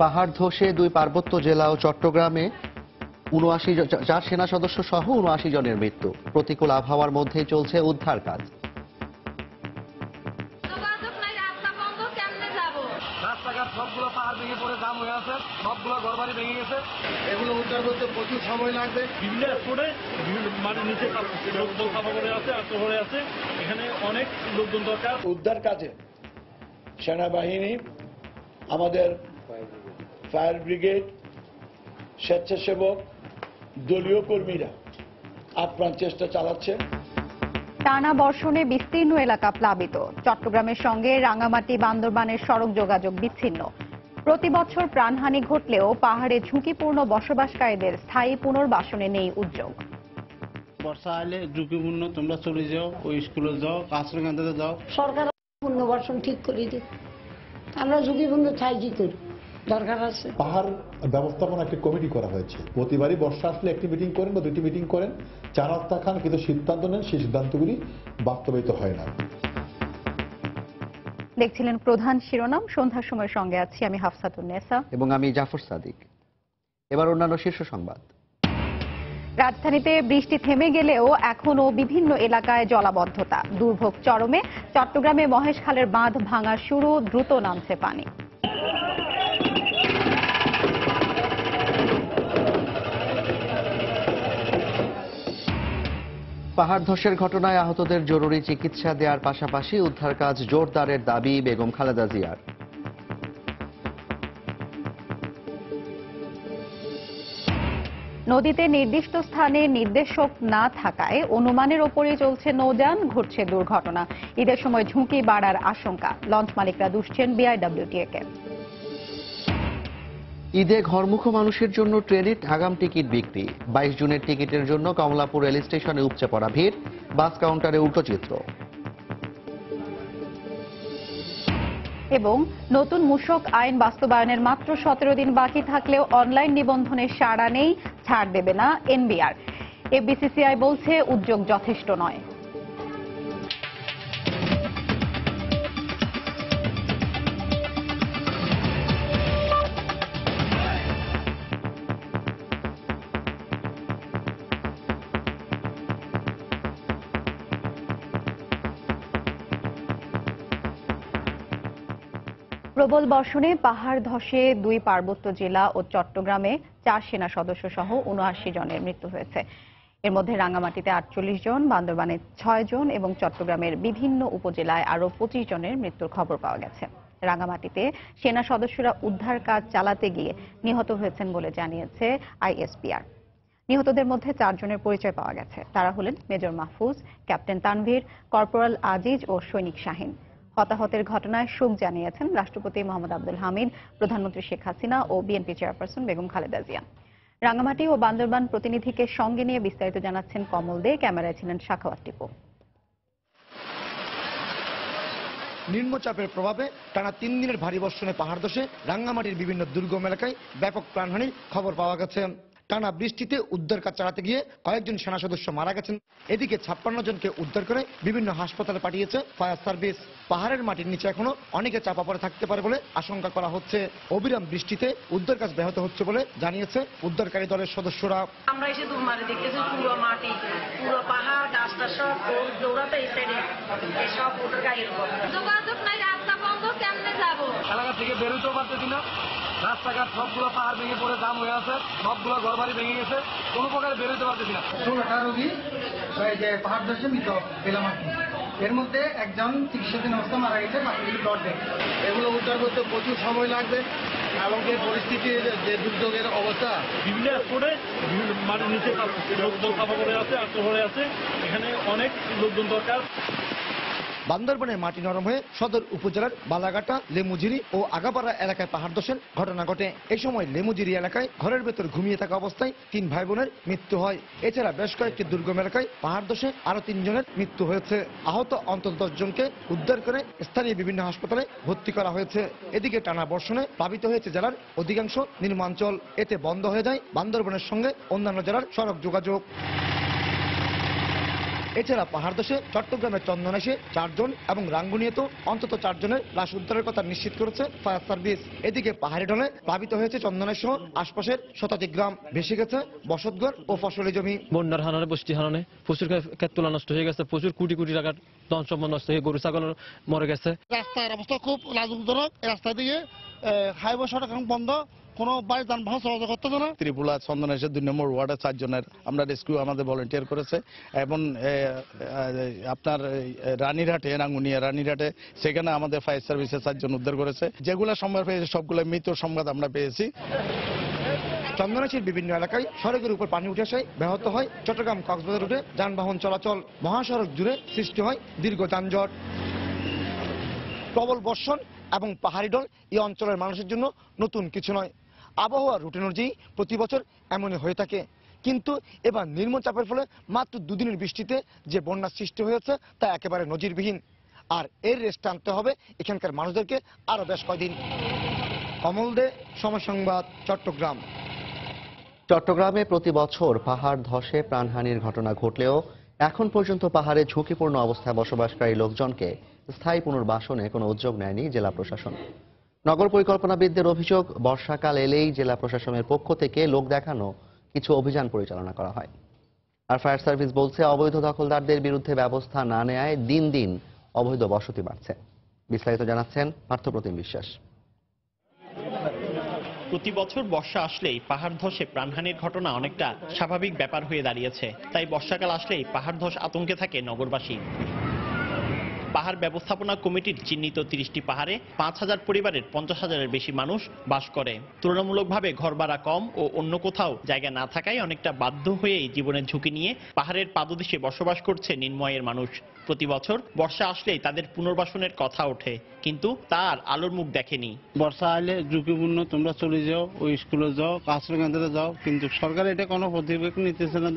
পাহাড় ধসে দুই পার্বত্য জেলা ও চট্টগ্রামে ৪ সেনা সদস্য সহ ৭৯ জনের মৃত্যু। প্রতিকূল আবহাওয়ার মধ্যেই চলছে উদ্ধার কাজ। রাস্তাঘাট সবগুলো পাহাড় ভেঙে পড়ে জাম হয়ে আছে, সবগুলো ঘরবাড়ি ভেঙে গেছে। এগুলো উদ্ধার করতে প্রচুর সময় লাগবে। বিভিন্ন স্পটে মাটির নিচে লোকজন চাপা পড়ে আছে, আত্মহরে আছে। এখানে অনেক লোকজন দরকার। উদ্ধার কাজে সেনাবাহিনী, আমাদের ফায়ার ব্রিগেড, স্বেচ্ছাসেবক, দলীয় কর্মীরা আপ্রাণ চেষ্টা চালাচ্ছে। টানা বর্ষণে বিস্তীর্ণ এলাকা প্লাবিত। চট্টগ্রামের সঙ্গে রাঙামাটি বান্দরবানের সড়ক যোগাযোগ বিচ্ছিন্ন। প্রতি বছর প্রাণহানি ঘটলেও পাহাড়ে ঝুঁকিপূর্ণ বসবাসকারীদের স্থায়ী পুনর্বাসনে নেই উদ্যোগ। বর্ষা এলে ঝুঁকিপূর্ণ, তোমরা চলে যাও, ওই স্কুলে যাও, আশ্রয় কেন্দ্রে যাও। সরকার পুনর্বাসন ঠিক করে দিক, আমরা ঝুঁকিপূর্ণ ছাই কি করি, দরকার আছে। পাহাড় ব্যবস্থাপনা একটি কমিটি করা হয়েছে। প্রতিবারই বর্ষা আসলে একটি মিটিং করেন বা দুটি মিটিং করেন, 4 রাস্তা খান, কিন্তু সিদ্ধান্ত নেন, সেই সিদ্ধান্তগুলি বাস্তবায়িত হয় না। দেখছিলেন প্রধান শিরোনাম। সন্ধ্যার সময়ের সঙ্গে আছি আমি হাফসাতুন্নেসা এবং আমি জাফর সাদিক। এবার অন্যান্য শীর্ষ সংবাদ। রাজধানীতে বৃষ্টি থেমে গেলেও এখনো বিভিন্ন এলাকায় জলাবদ্ধতা, দুর্ভোগ চরমে। চট্টগ্রামে মহেশখালের বাঁধ ভাঙার শুরু, দ্রুত নামছে পানি। পাহাড় ধসের ঘটনায় আহতদের জরুরি চিকিৎসা দেওয়ার পাশাপাশি উদ্ধার কাজ জোরদারের দাবি বেগম খালেদা জিয়ার। নদীতে নির্দিষ্ট স্থানে নির্দেশক না থাকায় অনুমানের ওপরে চলছে নৌযান, ঘটছে দুর্ঘটনা। ঈদের সময় ঝুঁকি বাড়ার আশঙ্কা, লঞ্চ মালিকরা দুষছেন বিআইডব্লিউটিএ কে। ঈদে ঘরমুখো মানুষের জন্য ট্রেনের আগাম টিকিট বিক্রি। 22 জুনের টিকিটের জন্য কমলাপুর রেল স্টেশনে উপচে পড়া ভিড়, বাস কাউন্টারে উল্টো চিত্র। এবং নতুন মূসক আইন বাস্তবায়নের মাত্র 17 দিন বাকি থাকলেও অনলাইন নিবন্ধনের সাড়া নেই, ছাড় দেবে না এনবিআর। এফবিসিসিআই বলছে উদ্যোগ যথেষ্ট নয়। প্রবল বর্ষণে পাহাড় ধসে দুই পার্বত্য জেলা ও চট্টগ্রামে 4 সেনা সদস্য সহ 79 জনের মৃত্যু হয়েছে। এর মধ্যে রাঙামাটিতে 48 জন, বান্দরবানে 6 জন এবং চট্টগ্রামের বিভিন্ন উপজেলায় আরও 25 জনের মৃত্যুর খবর পাওয়া গেছে। রাঙামাটিতে সেনা সদস্যরা উদ্ধার কাজ চালাতে গিয়ে নিহত হয়েছেন বলে জানিয়েছে আইএসপিআর। নিহতদের মধ্যে 4 জনের পরিচয় পাওয়া গেছে। তারা হলেন major Mahfuz, captain Tanvir, corporal Aziz ও সৈনিক শাহিন। হতাহতের ঘটনায় শোক জানিয়েছেন রাষ্ট্রপতি মোহাম্মদ আব্দুল হামিদ, প্রধানমন্ত্রী শেখ হাসিনা ও বিএনপি চেয়ারপারসন বেগম খালেদা জিয়া। রাঙামাটি ও বান্দরবান প্রতিনিধিকে সঙ্গে নিয়ে বিস্তারিত জানাচ্ছেন কমল দে, ক্যামেরায় ছিলেন সাখাওয়াত টিপু। নিম্নচাপের প্রভাবে টানা 3 দিনের ভারী বর্ষণে পাহাড় ধসে রাঙ্গামাটির বিভিন্ন দুর্গম এলাকায় ব্যাপক প্রাণহানির খবর পাওয়া গেছে। টানা বৃষ্টিতে উদ্ধার কাজ চালাতে গিয়ে কয়েকজন সেনা সদস্য মারা গেছেন। এদিকে 56 জনকে উদ্ধার করে বিভিন্ন হাসপাতালে পাঠিয়েছে ফায়ার সার্ভিস। পাহাড়ের মাটির নিচে এখনো অনেকে চাপা পড়ে থাকতে পারে বলে আশঙ্কা করা হচ্ছে। অবিরাম বৃষ্টিতে উদ্ধার কাজ ব্যাহত হচ্ছে বলে জানিয়েছে উদ্ধারকারী দলের সদস্যরা। আমরা এসে দুমারে দেখতেছি পুরো মাটি, পুরো পাহাড়, গাছটা সব দৌড়াতে এই সাইডে সব ওটার গায়ের উপর। যোগাযোগ নাই, রাস্তা বন্ধ, কেমনে যাবো? এলাকা থেকে বেরোতেও পারতেছি না। রাস্তাঘাট সবগুলো পাহাড় ভেঙে পড়ে জাম হয়ে আছে, সবগুলো ঘরবাড়ি ভেঙে গেছে, কোনো প্রকারে বেরোতে পারতেছি না। 16টা রোগী যে পাহাড় ধসে মৃত পেলাম। এর মধ্যে একজন চিকিৎসাধীন অবস্থা মারা গেছে, বাকিগুলি ব্লড ব্যাংক। এগুলো উদ্ধার করতে প্রচুর সময় লাগবে এবং যে পরিস্থিতির যে দুর্যোগের অবস্থা, বিভিন্ন স্পটে মাটির নিচে লোকজন চাপা পড়ে আছে, আত্মহরে আছে। এখানে অনেক লোকজন দরকার। বান্দরবানের মাটি নরম হয়ে সদর উপজেলার বালাঘাটা, লেমুঝিরি ও আগাপাড়া এলাকায় পাহাড় ধসের ঘটনা ঘটে। এই সময় লেমুঝিরি এলাকায় ঘরের ভেতর ঘুমিয়ে থাকা অবস্থায় 3 ভাই বোনের মৃত্যু হয়। এছাড়া বেশ কয়েকটি দুর্গম এলাকায় পাহাড় ধসে আরো 3 জনের মৃত্যু হয়েছে। আহত অন্তত 10 জনকে উদ্ধার করে স্থানীয় বিভিন্ন হাসপাতালে ভর্তি করা হয়েছে। এদিকে টানা বর্ষণে প্লাবিত হয়েছে জেলার অধিকাংশ নিম্নাঞ্চল। এতে বন্ধ হয়ে যায় বান্দরবানের সঙ্গে অন্যান্য জেলার সড়ক যোগাযোগ। এছাড়া পাহাড় ধসে চট্টগ্রামের চন্দনাইশে 4 জন এবং রাঙ্গুনিয়াতেও অন্তত 4 জনের লাশ উদ্ধারের কথা নিশ্চিত করেছে ফায়ার সার্ভিস। এদিকে পাহাড়ি ঢলে প্লাবিত হয়েছে চন্দনাইশ সহ আশপাশের শতাধিক গ্রাম, ভেসে গেছে বসতঘর ও ফসলি জমি। বন্যার হানানে বৃষ্টি হানানে প্রচুর ক্ষেত তুলা নষ্ট হয়ে গেছে, প্রচুর কোটি কোটি টাকার ধন সম্পদ নষ্ট হয়ে গরু ছাগল মরে গেছে। রাস্তার অবস্থা খুব লাজুকজনক। রাস্তা দিয়ে হাইওয়ে সড়ক এখন বন্ধ, কোনো বাড়ি যানবাহন চলাচল করতেছে না। ত্রিপুরা চন্দনেশ্বর 2 নম্বর ওয়ার্ডে 4 জনের আমরা রেস্কিউ আমাদের ভলেন্টিয়ার করেছে এবং আপনার রানীরহাটে রানীরহাটে সেখানে আমাদের ফায়ার সার্ভিসে 4 জন উদ্ধার করেছে। যেগুলো সংবাদ পেয়েছে সবগুলো মৃত্যুর সংবাদ আমরা পেয়েছি। চন্দনাইশের বিভিন্ন এলাকায় সড়কের উপর পানি উঠে আসায় ব্যাহত হয় চট্টগ্রাম কক্সবাজার রুটে যানবাহন চলাচল। মহাসড়ক জুড়ে সৃষ্টি হয় দীর্ঘ যানজট। প্রবল বর্ষণ এবং পাহাড়ি ঢল এই অঞ্চলের মানুষের জন্য নতুন কিছু নয়। আবহাওয়ার রুটিন অনুযায়ী প্রতি বছর এমনই হয়ে থাকে, কিন্তু এবার নিম্নচাপের ফলে মাত্র 2 দিনের বৃষ্টিতে যে বন্যার সৃষ্টি হয়েছে তা একেবারে নজিরবিহীন। আর এর রেস্ট টানতে হবে এখানকার মানুষদেরকে আরো বেশ কয়দিন। কমল দে, সময় সংবাদ, চট্টগ্রাম। চট্টগ্রামে প্রতি বছর পাহাড় ধসে প্রাণহানির ঘটনা ঘটলেও এখন পর্যন্ত পাহাড়ে ঝুঁকিপূর্ণ অবস্থায় বসবাসকারী লোকজনকে স্থায়ী পুনর্বাসনে কোনো উদ্যোগ নেয়নি জেলা প্রশাসন। নগর পরিকল্পনাবিদদের অভিযোগ, বর্ষাকাল এলেই জেলা প্রশাসনের পক্ষ থেকে লোক দেখানো কিছু অভিযান পরিচালনা করা হয়। আর ফায়ার সার্ভিস বলছে, অবৈধ দখলদারদের বিরুদ্ধে ব্যবস্থা না নেয়ায় দিন দিন অবৈধ বসতি বাড়ছে। বিস্তারিত জানাচ্ছেন পার্থপ্রতিম বিশ্বাস। প্রতি বছর বর্ষা আসলেই পাহাড় ধসে প্রাণহানির ঘটনা অনেকটা স্বাভাবিক ব্যাপার হয়ে দাঁড়িয়েছে। তাই বর্ষাকাল আসলেই পাহাড় ধস আতঙ্কে থাকে নগরবাসী। পাহাড় ব্যবস্থাপনা কমিটির চিহ্নিত 30টি পাহাড়ে 5,000 পরিবারের 50,000-এর বেশি মানুষ বাস করে। তুলনামূলকভাবে ঘর ভাড়া কম ও অন্য কোথাও জায়গা না থাকায় অনেকটা বাধ্য হয়েই জীবনের ঝুঁকি নিয়ে পাহাড়ের পাদদেশে বসবাস করছে নিম্নআয়ের মানুষ। প্রতি বছর বর্ষা আসলেই তাদের পুনর্বাসনের কথা ওঠে, কিন্তু তার আলোর মুখ দেখেনি। বর্ষা আইলে ঝুঁকিপূর্ণ, তোমরা চলে যাও, ওই স্কুলে যাও, আশ্রয়কেন্দ্রে যাও, কিন্তু সরকার এটা কোনো পদক্ষেপ নিতেছে না।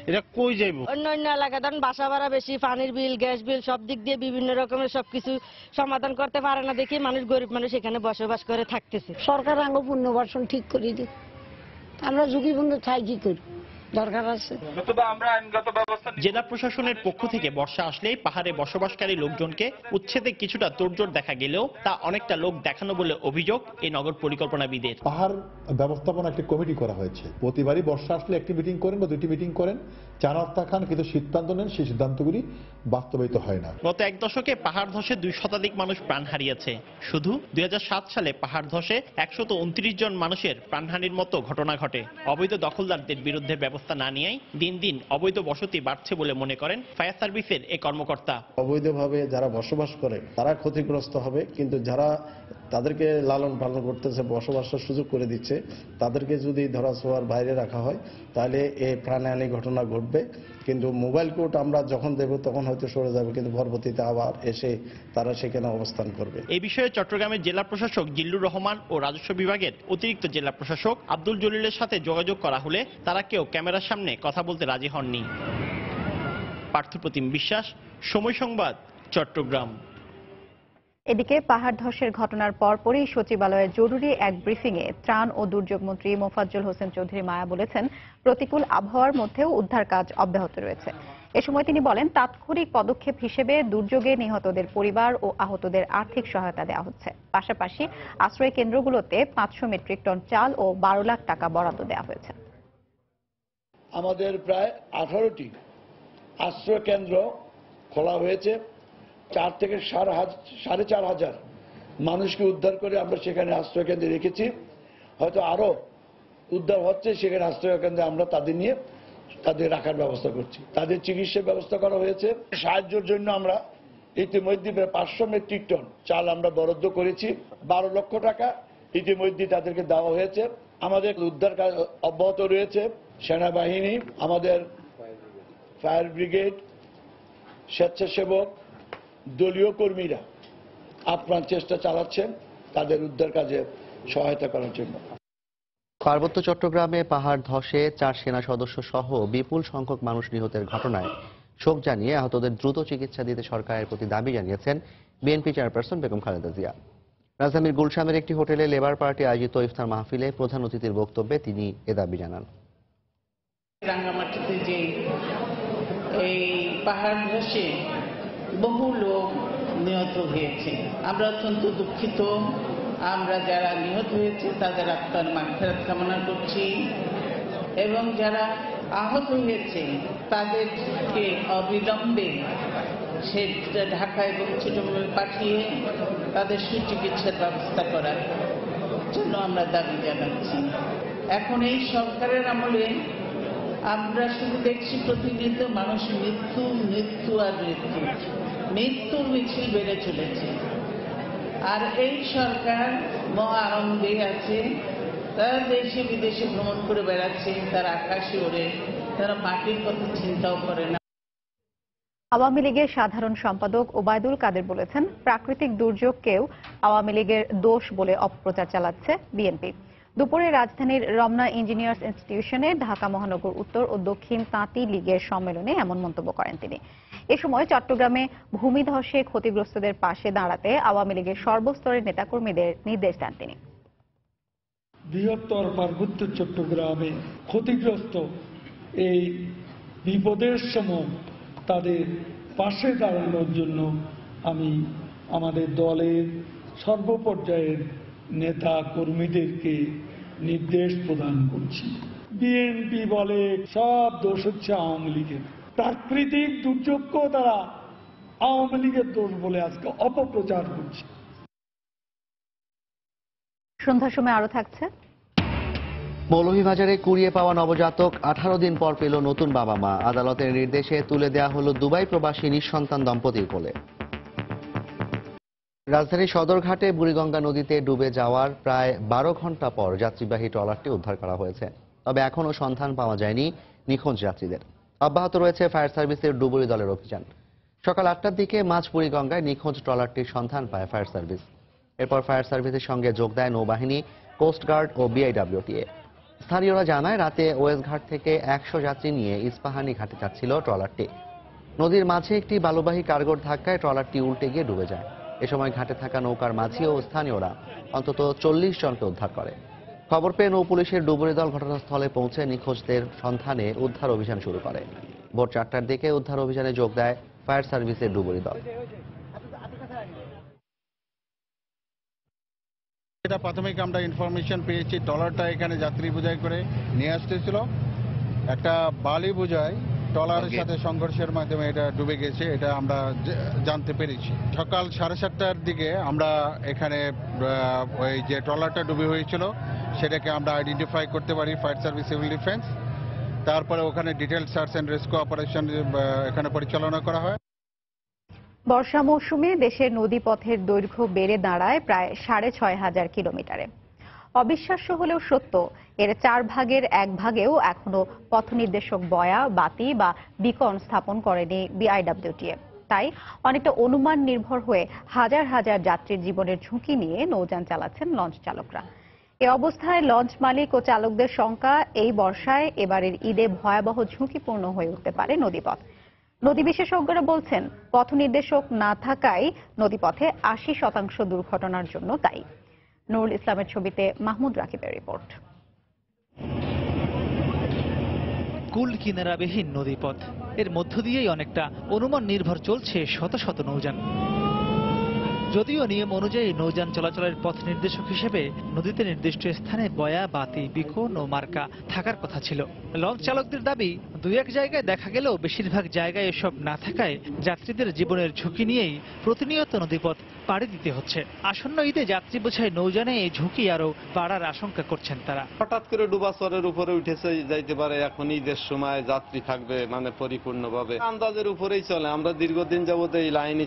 এটা কই যাইব? অন্য অন্য এলাকা ধরেন বাসা ভাড়া বেশি, পানির বিল, গ্যাস বিল সব দিক দিয়ে বিভিন্ন রকমের সবকিছু সমাধান করতে পারে না দেখি মানুষ, গরিব মানুষ এখানে বসবাস করে থাকতেছে। সরকার আঙ্গ পুনর্বাসন ঠিক করে দিক, আমরা ঝুঁকিপূর্ণ চাই কি করি, দরকার আছে। জেলা প্রশাসনের পক্ষ থেকে বর্ষা আসলেই পাহাড়ে বসবাসকারী লোকজনকে উচ্ছেদে কিছুটা তোড়জোড় দেখা গেলেও তা অনেকটা লোক দেখানো বলে অভিযোগ এই নগর পরিকল্পনাবিদের। পাহাড় ব্যবস্থাপনা একটি কমিটি করা হয়েছে। প্রতিবারই বর্ষা আসলে একটি মিটিং করেন বা 2টি মিটিং করেন, চানাত্তা খান কিন্তু সিদ্ধান্ত নেন, সেই সিদ্ধান্তগুলি বাস্তবায়িত হয় না। গত 1 দশকে পাহাড় ধসে 2 শতাধিক মানুষ প্রাণ হারিয়েছে। শুধু 2007 সালে পাহাড় ধসে 129 জন মানুষের প্রাণহানির মতো ঘটনা ঘটে। অবৈধ দখলদারদের বিরুদ্ধে ব্যবস্থা না নিয়েই দিন দিন অবৈধ বসতি বাড়ছে বলে মনে করেন ফায়ার সার্ভিসের এই কর্মকর্তা। অবৈধভাবে যারা বসবাস করে তারা ক্ষতিগ্রস্ত হবে, কিন্তু যারা তাদেরকে লালন পালন করতেছে, বসবাসের সুযোগ করে দিচ্ছে, তাদেরকে যদি ধরাছোঁয়ার বাইরে রাখা হয় তাহলে এই প্রাণহানি ঘটনা ঘটবে। কিন্তু মোবাইল কোর্ট আমরা যখন দেব তখন হয়তো সরে যাবে, কিন্তু পরবর্তীতে আবার এসে তারা সেখানে অবস্থান করবে। এই বিষয়ে চট্টগ্রামের জেলা প্রশাসক জিল্লুর রহমান ও রাজস্ব বিভাগের অতিরিক্ত জেলা প্রশাসক আব্দুল জলিলের সাথে যোগাযোগ করা হলে তারা কেউ ক্যামেরার সামনে কথা বলতে রাজি হননি। পার্থপ্রতিম বিশ্বাস, সময় সংবাদ, চট্টগ্রাম। এদিকে পাহাড় ধসের ঘটনার পরপরই সচিবালয়ের জরুরি এক ব্রিফিংয়ে ত্রাণ ও দুর্যোগ মন্ত্রী মোফাজ্জল হোসেন চৌধুরী মায়া বলেছেন, প্রতিকূল আবহাওয়ার মধ্যেও উদ্ধার কাজ অব্যাহত রয়েছে। এ সময় তিনি বলেন, তাৎক্ষণিক পদক্ষেপ হিসেবে দুর্যোগে নিহতদের পরিবার ও আহতদের আর্থিক সহায়তা দেওয়া হচ্ছে। পাশাপাশি আশ্রয় কেন্দ্রগুলোতে 500 মেট্রিক টন চাল ও 12 লাখ টাকা বরাদ্দ দেওয়া হয়েছে। আমাদের প্রায় 18টি আশ্রয় কেন্দ্র খোলা হয়েছে। 4 থেকে 4,500 মানুষকে উদ্ধার করে আমরা সেখানে আশ্রয় কেন্দ্রে রেখেছি। হয়তো আরো উদ্ধার হচ্ছে, সেখানে আশ্রয় কেন্দ্রে আমরা তাদের নিয়ে তাদের রাখার ব্যবস্থা করছি। তাদের চিকিৎসার ব্যবস্থা করা হয়েছে। সাহায্যের জন্য আমরা ইতিমধ্যে প্রায় 500 মেট্রিক টন চাল আমরা বরাদ্দ করেছি। 12 লক্ষ টাকা ইতিমধ্যে তাদেরকে দেওয়া হয়েছে। আমাদের উদ্ধার কাজ অব্যাহত রয়েছে। সেনাবাহিনী, আমাদের ফায়ার ব্রিগেড, স্বেচ্ছাসেবক, দলীয় কর্মীরা আপ্রাণ চেষ্টা চালাচ্ছেন তাদের উদ্ধার কাজে সহায়তা করার জন্য। পার্বত্য চট্টগ্রামে পাহাড় ধসে 4 সেনা সদস্য সহ বিপুল সংখ্যক মানুষ নিহতের ঘটনায় শোক জানিয়ে আহতদের দ্রুত চিকিৎসা দিতে সরকারের প্রতি দাবি জানিয়েছেন বিএনপি চেয়ারপারসন বেগম খালেদা জিয়া। রাজধানীর গুলশামের একটি হোটেলে লেবার পার্টি আয়োজিত ইফতার মাহফিলে প্রধান অতিথির বক্তব্যে তিনি এ দাবি জানান। রাঙ্গামাটিতে যে এই পাহাড় ধসে বহু লোক নিহত হয়েছে। আমরা অত্যন্ত দুঃখিত। আমরা যারা নিহত হয়েছে তাদের আত্মার মাগফিরাত কামনা করছি এবং যারা আহত হয়েছে তাদেরকে অবিলম্বে সে ঢাকা এবং চিটাগং পাঠিয়ে তাদের সুচিকিৎসার ব্যবস্থা করার জন্য আমরা দাবি জানাচ্ছি। এখন এই সরকারের আমলে আমরা শুধু দেখছি প্রতিনিয়ত মানুষ মৃত্যু মৃত্যু আর মৃত্যু, মৃত্যুর মিছিল বেড়ে চলেছে। আর এই সরকার মহা আনন্দে আছে, তারা দেশে বিদেশে ভ্রমণ করে বেড়াচ্ছে, তারা আকাশে ওড়ে, তারা মাটির কথা চিন্তাও করে না। আওয়ামী লীগের সাধারণ সম্পাদক ওবায়দুল কাদের বলেছেন, প্রাকৃতিক দুর্যোগকেও আওয়ামী লীগের দোষ বলে অপপ্রচার চালাচ্ছে বিএনপি। দুপুরে রাজধানীর রমনা ইঞ্জিনিয়ার্স ইনস্টিটিউশনে ঢাকা মহানগর উত্তর ও দক্ষিণ তাঁতি লীগের সম্মেলনে এমন মন্তব্য করেন তিনি। এ সময় চট্টগ্রামে ভূমিধসে ক্ষতিগ্রস্তদের পাশে দাঁড়াতে আওয়ামী লীগের সর্বস্তরের নেতাকর্মীদের নির্দেশ দেন তিনি। বৃহত্তর পার্বত্য চট্টগ্রামে ক্ষতিগ্রস্ত এই বিপদের সময় তাদের পাশে দাঁড়ানোর জন্য আমি আমাদের দলের সর্বপর্যায়ের নেতা কর্মীদেরকে নির্দেশ প্রদান করছি। বিএনপি বলে সব দোষ হচ্ছে আওয়ামী লীগের, প্রাকৃতিক দুর্যোগকেও তারা আওয়ামী লীগের দোষ বলে আজকে অপপ্রচার করছে। সন্ধ্যার সময় আরো থাকছে। মৌলভীবাজারে কুড়িয়ে পাওয়া নবজাতক 18 দিন পর পেল নতুন বাবা মা। আদালতের নির্দেশে তুলে দেয়া হলো দুবাই প্রবাসী নিঃসন্তান দম্পতির কোলে। রাজধানীর সদরঘাটে বুড়িগঙ্গা নদীতে ডুবে যাওয়ার প্রায় 12 ঘন্টা পর যাত্রীবাহী ট্রলারটি উদ্ধার করা হয়েছে। তবে এখনও সন্ধান পাওয়া যায়নি নিখোঁজ যাত্রীদের। অব্যাহত রয়েছে ফায়ার সার্ভিসের ডুবুরি দলের অভিযান। সকাল 8টার দিকে মাঝ বুড়িগঙ্গায় নিখোঁজ ট্রলারটির সন্ধান পায় ফায়ার সার্ভিস। এরপর ফায়ার সার্ভিসের সঙ্গে যোগ দেয় নৌবাহিনী, কোস্টগার্ড ও বিআইডব্লিউটিএ। স্থানীয়রা জানায়, রাতে ওয়েসঘাট থেকে 100 যাত্রী নিয়ে ইস্পাহানি ঘাটে যাচ্ছিল ট্রলারটি। নদীর মাঝে একটি বালুবাহী কার্গোর ধাক্কায় ট্রলারটি উল্টে গিয়ে ডুবে যায়। এ সময় ঘাটে থাকা নৌকার মাঝি ও স্থানীয়রা অন্তত 40 জনকে উদ্ধার করে। খবর পেয়ে নৌ পুলিশের ডুবুরি দল ঘটনাস্থলে পৌঁছে নিখোঁজদের সন্ধানে উদ্ধার অভিযান শুরু করে। ভোর 4টার দিকে উদ্ধার অভিযানে যোগ দেয় ফায়ার সার্ভিসের ডুবুরি দল। এটা প্রাথমিক আমরা ইনফরমেশন পেয়েছি, ট্রলারটা এখানে যাত্রী বোঝাই করে নিয়ে আসতেছিল। একটা বালি বোঝাই ট্রলারের সাথে সংঘর্ষের মাধ্যমে এটা ডুবে গেছে, এটা আমরা জানতে পেরেছি। সকাল 7:30টার দিকে আমরা এখানে ওই যে ট্রলারটা ডুবে হয়েছিল সেটাকে আমরা আইডেন্টিফাই করতে পারি, ফায়ার সার্ভিস, সিভিল ডিফেন্স। তারপরে ওখানে detailed search and rescue operation এখানে পরিচালনা করা হয়। বর্ষা মৌসুমে দেশের নদীপথের দৈর্ঘ্য বেড়ে দাঁড়ায় প্রায় 6500 কিলোমিটারে। অবিশ্বাস্য হলেও সত্য, এর 4 ভাগের 1 ভাগেও এখনো পথ নির্দেশক বয়া, বাতি বা বিকন স্থাপন করেনি বিআইডব্লিউটিএ। তাই অনেকটা অনুমান নির্ভর হয়ে হাজার হাজার যাত্রীর জীবনের ঝুঁকি নিয়ে নৌযান চালাচ্ছেন লঞ্চ চালকরা। এ অবস্থায় লঞ্চ মালিক ও চালকদের শঙ্কা, এই বর্ষায় এবারের ঈদে ভয়াবহ ঝুঁকিপূর্ণ হয়ে উঠতে পারে নদীপথ। নদী বিশেষজ্ঞরা বলছেন, পথ নির্দেশক না থাকায় নদীপথে 80% দুর্ঘটনার জন্য দায়ী। নুরুল ইসলামের ছবিতে মাহমুদ রাকিবের রিপোর্ট। কুল কিনারাবিহীন নদীপথ, এর মধ্য দিয়েই অনেকটা অনুমান নির্ভর চলছে শত শত নৌযান। যদিও নিয়ম অনুযায়ী নৌযান চলাচলের পথ নির্দেশক হিসেবে নদীতে নির্দিষ্ট স্থানে বয়া, বাতি, বিকন ও মার্কা থাকার কথা ছিল। লঞ্চ চালকদের দাবি, 2-1 জায়গায় দেখা গেলেও বেশিরভাগ জায়গায় এসব না থাকায় যাত্রীদের জীবনের ঝুঁকি নিয়েই প্রতিনিয়ত নদীপথ পাড়ি দিতে হচ্ছে। আসন্ন ঈদে যাত্রী বোঝাই নৌযানে এই ঝুঁকি আরো বাড়ার আশঙ্কা করছেন তারা। হঠাৎ করে ডুবাচরের উপরে উঠেছে যাইতে পারে, এখন ঈদের সময় যাত্রী থাকবে মানে পরিপূর্ণভাবে আন্দাজের উপরেই চলে। আমরা দীর্ঘদিন যাবত এই লাইনে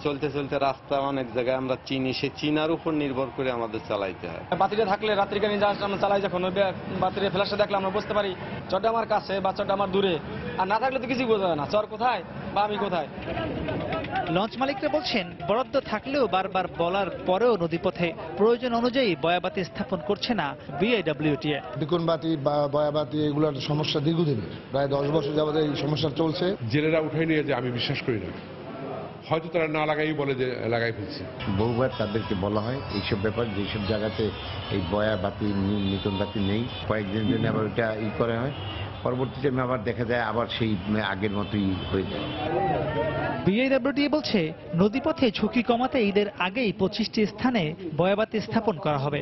চলতে চলতে রাস্তা অনেক জায়গায় আমরা চিনি, সে চিনার উপর নির্ভর করে আমাদের চালাইতে হয়। বাতিটা থাকলে রাত্রিকালীন জাহাজ আমরা চালাই, যখন বাতির ফ্ল্যাশে দেখলে আমরা বুঝতে পারি চরটা আমার কাছে বা চরটা আমার দূরে, আর না থাকলে তো কিছু বোঝা যায় না চর কোথায় বা আমি কোথায়। লঞ্চ মালিকরা বলছেন, বরাদ্দ থাকলেও বারবার বলার পরেও নদীপথে প্রয়োজন অনুযায়ী বয়াবাতি স্থাপন করছে না বিআইডব্লিউটিএ। বিকন বাতি বা বয়াবাতি এগুলোর সমস্যা দীর্ঘদিনের, প্রায় 10 বছর যাবত এই সমস্যা চলছে। জেলেরা উঠাই নিয়ে যে আমি বিশ্বাস করি না, হয়তো তারা না লাগাই বলে যে লাগাই ফেলছে। বহুবার তাদেরকে বলা হয় এইসব ব্যাপার, যেসব জায়গাতে এই বয়া বাতি, নিতন বাতি নেই, কয়েকদিন জন্য আবার ওইটা করা হয়। পরবর্তী টাইমে আবার দেখা যায় আবার সেই আগের মতোই হয়ে যায়। বিআইডব্লিউটিএ বলছে নদীপথে ঝুঁকি কমাতে ঈদের আগেই 25টি স্থানে বয়াবাতি স্থাপন করা হবে।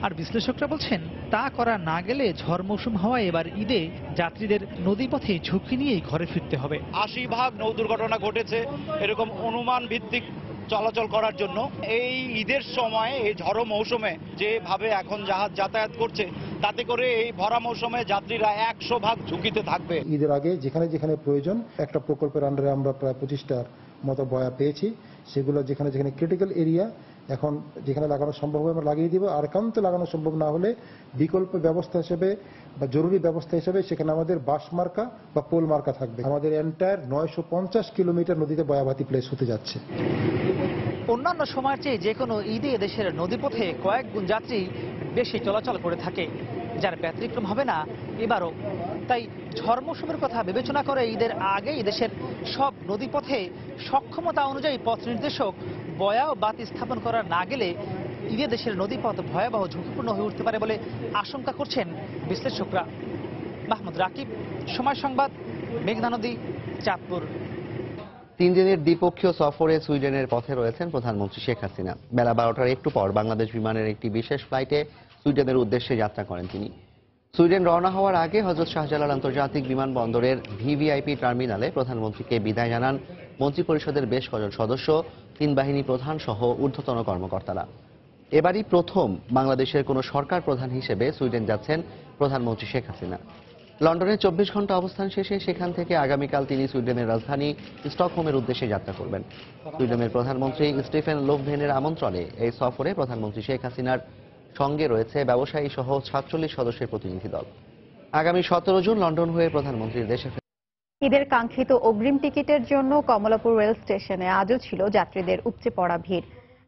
আর বিশ্লেষকরা বলছেন তা করা না গেলে ঝড় মৌসুম হওয়ায় এবার ঈদে যাত্রীদের নদীপথে ঝুঁকি নিয়েই ঘরে ফিরতে হবে। 80 ভাগ নৌ দুর্ঘটনা ঘটেছে এরকম অনুমান ভিত্তিক চলাচল করার জন্য এই ঈদের সময় এই ঝড় মৌসুমে যেভাবে এখন জাহাজ যাতায়াত করছে তাতে করে এই ভরা মৌসুমে যাত্রীরা 100 ভাগ ঝুঁকিতে থাকবে। ঈদের আগে যেখানে যেখানে প্রয়োজন একটা প্রকল্পের আন্ডারে আমরা প্রায় 25টার মতো বয়া পেয়েছি। সেগুলো যেখানে যেখানে ক্রিটিক্যাল এরিয়া এখন যেখানে লাগানো সম্ভব হবে আমরা লাগিয়ে দিব। আর একান্ত লাগানো সম্ভব না হলে বিকল্প ব্যবস্থা হিসেবে বা জরুরি ব্যবস্থা হিসেবে সেখানে আমাদের বাঁশ মার্কা বা পোল মার্কা থাকবে। আমাদের এন্টায়ার 950 কিলোমিটার নদীতে বয়াবাতি প্লেস হতে যাচ্ছে। অন্যান্য সময়ের চেয়ে যে কোনো ঈদে দেশের নদীপথে কয়েক গুণ যাত্রী বেশি চলাচল করে থাকে, যার ব্যতিক্রম হবে না এবারও। তাই ঝড় মৌসুমের কথা বিবেচনা করে ঈদের আগেই দেশের সব নদীপথে সক্ষমতা অনুযায়ী পথ নির্দেশক বয়া ও বাতি স্থাপন করা না গেলে ঈদে দেশের নদীপথ ভয়াবহ ঝুঁকিপূর্ণ হয়ে উঠতে পারে বলে আশঙ্কা করছেন বিশ্লেষকরা। মাহমুদ রাকিব, সময় সংবাদ, মেঘনা নদী, চাঁদপুর। 3 দিনের দ্বিপক্ষীয় সফরে সুইডেনের পথে রয়েছেন প্রধানমন্ত্রী শেখ হাসিনা। বেলা 12টার একটু পর বাংলাদেশ বিমানের একটি বিশেষ ফ্লাইটে সুইডেনের উদ্দেশ্যে যাত্রা করেন তিনি। সুইডেন রওনা হওয়ার আগে হযরত শাহজালাল আন্তর্জাতিক বিমানবন্দরের ভিভিআইপি টার্মিনালে প্রধানমন্ত্রীকে বিদায় জানান মন্ত্রিপরিষদের বেশ কয়েকজন সদস্য, 3 বাহিনী প্রধান সহ ঊর্ধ্বতন কর্মকর্তারা। এবারই প্রথম বাংলাদেশের কোনো সরকার প্রধান হিসেবে সুইডেন যাচ্ছেন প্রধানমন্ত্রী শেখ হাসিনা। লন্ডনে 24 ঘন্টা অবস্থান শেষে সেখান থেকে আগামীকাল তিনি সুইডেনের রাজধানী স্টকহোমের উদ্দেশ্যে যাত্রা করবেন। সুইডেনের প্রধানমন্ত্রী স্টিফেন লোফভেনের আমন্ত্রণে এই সফরে প্রধানমন্ত্রী শেখ হাসিনার সঙ্গে রয়েছে ব্যবসায়ী সহ 47 সদস্যের প্রতিনিধি দল। আগামী 17 জুন লন্ডন হয়ে প্রধানমন্ত্রীর দেশে ঈদের কাঙ্ক্ষিত অগ্রিম টিকিটের জন্য কমলাপুর রেল স্টেশনে আজও ছিল যাত্রীদের উপচে পড়া ভিড়।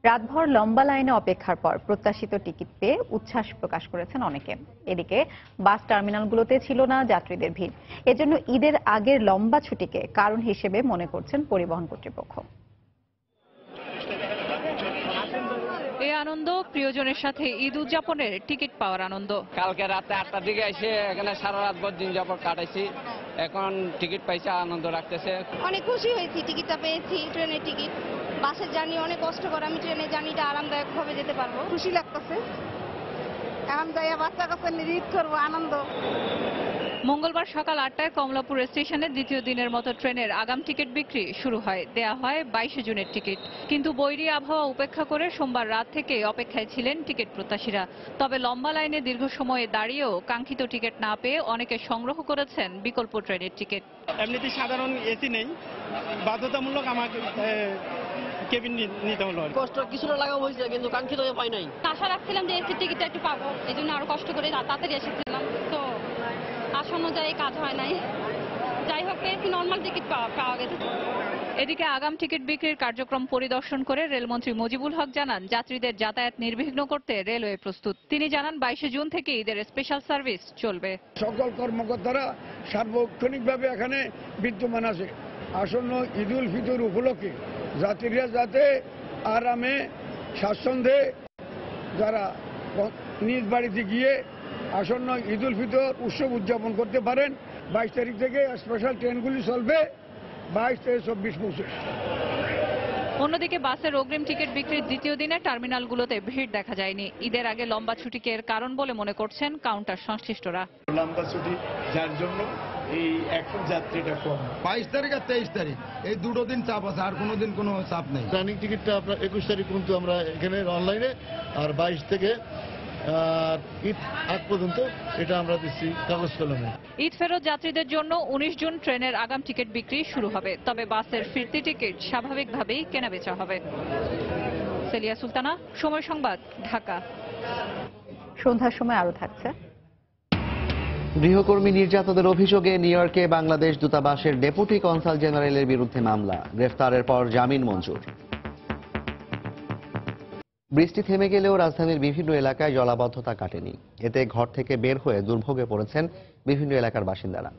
রাতভর লম্বা লাইনে অপেক্ষার পর প্রত্যাশিত টিকিট পেয়ে উচ্ছ্বাস প্রকাশ করেছেন অনেকে। এদিকে বাস টার্মিনালগুলোতে ছিল না যাত্রীদের ভিড়। এজন্য ঈদের আগের লম্বা ছুটিকে কারণ হিসেবে মনে করছেন পরিবহন কর্তৃপক্ষ। এই আনন্দ প্রিয়জনের সাথে ঈদ উদযাপনের টিকিট পাওয়ার আনন্দ। কালকে রাতে 8টার দিকে এসে এখানে সারা রাত ভর দিন যাপন কাটাইছি, এখন টিকিট পাইছে, আনন্দ রাখতেছে। অনেক খুশি হয়েছি, টিকিটটা পেয়েছি, ট্রেনের টিকিট। বাসের জার্নি অনেক কষ্টকর, আমি ট্রেনের জার্নিটা আরামদায়ক ভাবে যেতে পারবো। খুশি লাগতেছে, এখন যাইয়া বাচ্চা কাছে নিয়ে ঈদ করবো, আনন্দ। মঙ্গলবার সকাল 8টায় কমলাপুর স্টেশনে দ্বিতীয় দিনের মতো ট্রেনের আগাম টিকিট বিক্রি শুরু হয়। দেয়া হয় 22 জুনের টিকিট। কিন্তু বৈরী আবহাওয়া উপেক্ষা করে সোমবার রাত থেকে অপেক্ষায় ছিলেন টিকিট প্রত্যাশীরা। তবে লম্বা লাইনে দীর্ঘ সময়ে দাঁড়িয়েও কাঙ্ক্ষিত টিকিট না পেয়ে অনেকে সংগ্রহ করেছেন বিকল্প ট্রেনের টিকিট। এমনিতে সাধারণ এসি নেই, বাধ্যতামূলক আমাকে কেবিন নিতে হলো। কষ্ট কিছুটা লাগাও হয়েছে, কিন্তু কাঙ্ক্ষিত পাই নাই। আশা রাখছিলাম যে এসির টিকিটটা একটু পাবো, এই জন্য আরো কষ্ট করে তাড়াতাড়ি এসেছিলাম, তো আশা অনুযায়ী কাজ হয় নাই। যাই হোক, পেয়েছি, নর্মাল টিকিট পাওয়া গেছে। এদিকে আগাম টিকিট বিক্রির কার্যক্রম পরিদর্শন করে রেলমন্ত্রী মুজিবুল হক জানান, যাত্রীদের যাতায়াত নির্বিঘ্ন করতে রেলওয়ে প্রস্তুত। তিনি জানান 22 জুন থেকে ঈদের স্পেশাল সার্ভিস চলবে। সকল কর্মকর্তারা সার্বক্ষণিকভাবে এখানে বিদ্যমান আছে। আসন্ন ঈদুল ফিতর উপলক্ষে যাত্রীরা যাতে আরামে স্বাচ্ছন্দ্যে যারা নিজ বাড়িতে গিয়ে আসন্ন ঈদুল ফিতর উৎসব উদযাপন করতে পারেন। 22 তারিখ থেকে স্পেশাল ট্রেনগুলি চলবে, 22 থেকে 24 পৌঁছে। অন্যদিকে বাসের অগ্রিম টিকিট বিক্রির দ্বিতীয় দিনে টার্মিনালগুলোতে ভিড় দেখা যায়নি। ঈদের আগে লম্বা ছুটিকে এর কারণ বলে মনে করছেন কাউন্টার সংশ্লিষ্টরা। লম্বা ছুটি যার জন্য এই এখন যাত্রীটা কম। 22 তারিখ আর 23 তারিখ এই দুটো দিন চাপ আছে, আর কোনো দিন কোনো চাপ নেই। রানিং টিকিটটা আপনার 21 তারিখ পর্যন্ত আমরা এখানে অনলাইনে, আর 22 থেকে ঈদ আগ পর্যন্ত এটা আমরা দিচ্ছি কাগজ কলমে। ঈদ ফেরত যাত্রীদের জন্য 19 জুন ট্রেনের আগাম টিকিট বিক্রি শুরু হবে। তবে বাসের ফিরতি টিকিট স্বাভাবিকভাবেই কেনাবেচা হবে। সেলিয়া সুলতানা, সময় সংবাদ, ঢাকা। সন্ধ্যার সময় আরো থাকছে। গৃহকর্মী নির্যাতনের অভিযোগে নিউ ইয়র্কে বাংলাদেশ দূতাবাসের ডেপুটি কনসাল জেনারেলের বিরুদ্ধে মামলা, গ্রেফতারের পর জামিন মঞ্জুর। বৃষ্টি থেমে গেলেও রাজধানীর বিভিন্ন এলাকায় জলাবদ্ধতা কাটেনি। এতে ঘর থেকে বের হয়ে দুর্ভোগে পড়েছেন বিভিন্ন এলাকার বাসিন্দারা।